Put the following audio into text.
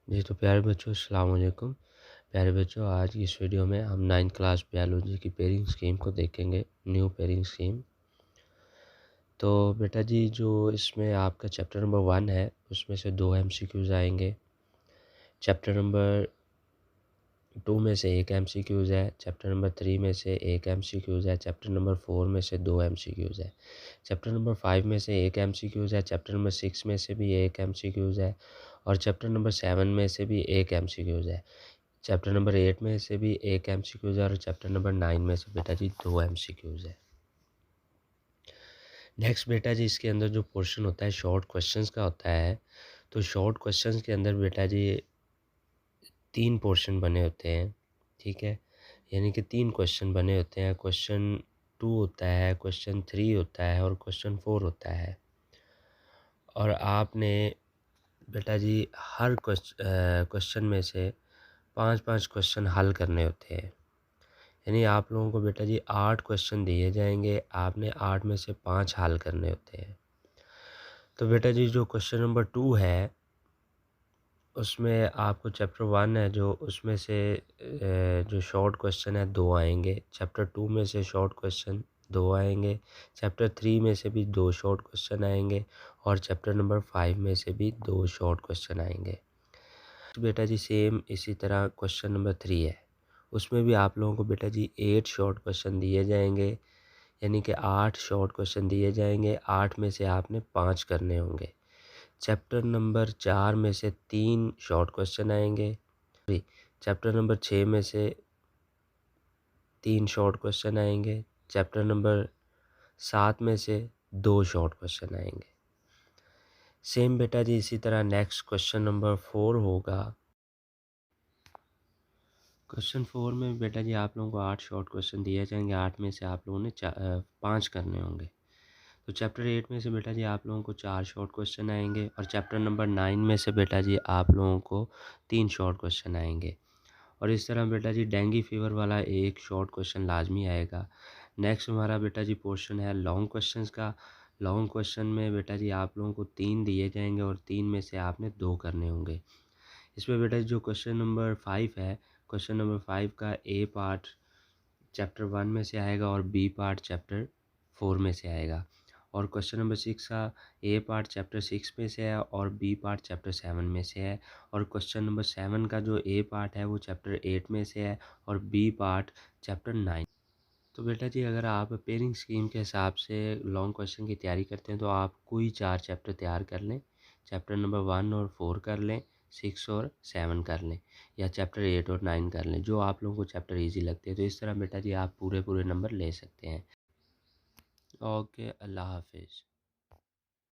जी, तो प्यारे बच्चों अस्सलाम वालेकुम। प्यारे बच्चों आज की इस वीडियो में हम 9th क्लास बायोलॉजी की पेयरिंग स्कीम को देखेंगे, न्यू पेयरिंग स्कीम। तो बेटा जी जो इसमें आपका चैप्टर नंबर 1 है, उसमें से 2 एमसीक्यूज़ आएँगे। चैप्टर नंबर 2 में से 1 एमसीक्यूज़ है, चैप्टर नंबर 3 में से 1 एमसीक्यूज़ है, चैप्टर नंबर 4 में से 2 एमसीक्यूज़ है। चैप्टर नंबर 5 में से 1 एमसीक्यूज़ है, चैप्टर नंबर 6 में से भी 1 एमसीक्यूज़ है और चैप्टर नंबर 7 में से भी 1 एमसीक्यूज़ है। चैप्टर नंबर 8 में से भी 1 एमसीक्यूज़ है और चैप्टर नंबर 9 में से बेटा जी 2 एमसीक्यूज़ है। नेक्स्ट बेटा जी इसके अंदर जो पोर्शन होता है शॉर्ट क्वेश्चंस का होता है, तो शॉर्ट क्वेश्चंस के अंदर बेटा जी 3 पोर्शन बने होते हैं, ठीक है? यानी कि 3 क्वेश्चन बने होते हैं, क्वेश्चन 2 होता है, क्वेश्चन 3 होता है और क्वेश्चन 4 होता है। और आपने बेटा जी हर क्वेश्चन में से 5-5 क्वेश्चन हल करने होते हैं। यानी आप लोगों को बेटा जी 8 क्वेश्चन दिए जाएंगे, आपने 8 में से 5 हल करने होते हैं। तो बेटा जी जो क्वेश्चन नंबर 2 है, उसमें आपको चैप्टर 1 है जो उसमें से जो शॉर्ट क्वेश्चन है 2 आएंगे, चैप्टर 2 में से शॉर्ट क्वेश्चन 2 आएंगे, चैप्टर 3 में से भी 2 शॉर्ट क्वेश्चन आएंगे और चैप्टर नंबर 5 में से भी 2 शॉर्ट क्वेश्चन आएंगे। तो बेटा जी सेम इसी तरह क्वेश्चन नंबर 3 है, उसमें भी आप लोगों को बेटा जी 8 शॉर्ट क्वेश्चन दिए जाएंगे, यानी कि 8 शॉर्ट क्वेश्चन दिए जाएंगे, 8 में से आपने 5 करने होंगे। चैप्टर नंबर 4 में से 3 शॉर्ट क्वेश्चन आएंगे, चैप्टर नंबर 6 में से 3 शॉर्ट क्वेश्चन आएंगे, चैप्टर नंबर 7 में से 2 शॉर्ट क्वेश्चन आएंगे। सेम बेटा जी इसी तरह नेक्स्ट क्वेश्चन नंबर 4 होगा। क्वेश्चन 4 में बेटा जी आप लोगों को 8 शॉर्ट क्वेश्चन दिए जाएंगे, 8 में से आप लोगों ने 5 करने होंगे। तो चैप्टर 8 में से बेटा जी आप लोगों को 4 शॉर्ट क्वेश्चन आएंगे और चैप्टर नंबर 9 में से बेटा जी आप लोगों को 3 शॉर्ट क्वेश्चन आएंगे। और इस तरह बेटा जी डेंगू फीवर वाला एक शॉर्ट क्वेश्चन लाजमी आएगा। नेक्स्ट हमारा बेटा जी पोर्शन है लॉन्ग क्वेश्चंस का। लॉन्ग क्वेश्चन में बेटा जी आप लोगों को 3 दिए जाएंगे और 3 में से आपने 2 करने होंगे। इसमें बेटा जी जो क्वेश्चन नंबर 5 है, क्वेश्चन नंबर 5 का ए पार्ट चैप्टर 1 में से आएगा और बी पार्ट चैप्टर 4 में से आएगा। और क्वेश्चन नंबर 6 का ए पार्ट चैप्टर 6 में से है और बी पार्ट चैप्टर 7 में से है। और क्वेश्चन नंबर 7 का जो ए पार्ट है वो चैप्टर 8 में से है और बी पार्ट चैप्टर 9। तो बेटा जी अगर आप पेयरिंग स्कीम के हिसाब से लॉन्ग क्वेश्चन की तैयारी करते हैं तो आप कोई 4 चैप्टर तैयार कर लें, चैप्टर नंबर 1 और 4 कर लें, 6 और 7 कर लें या चैप्टर 8 और 9 कर लें, जो आप लोगों को चैप्टर इजी लगते हैं। तो इस तरह बेटा जी आप पूरे नंबर ले सकते हैं। ओके, अल्लाह हाफिज़।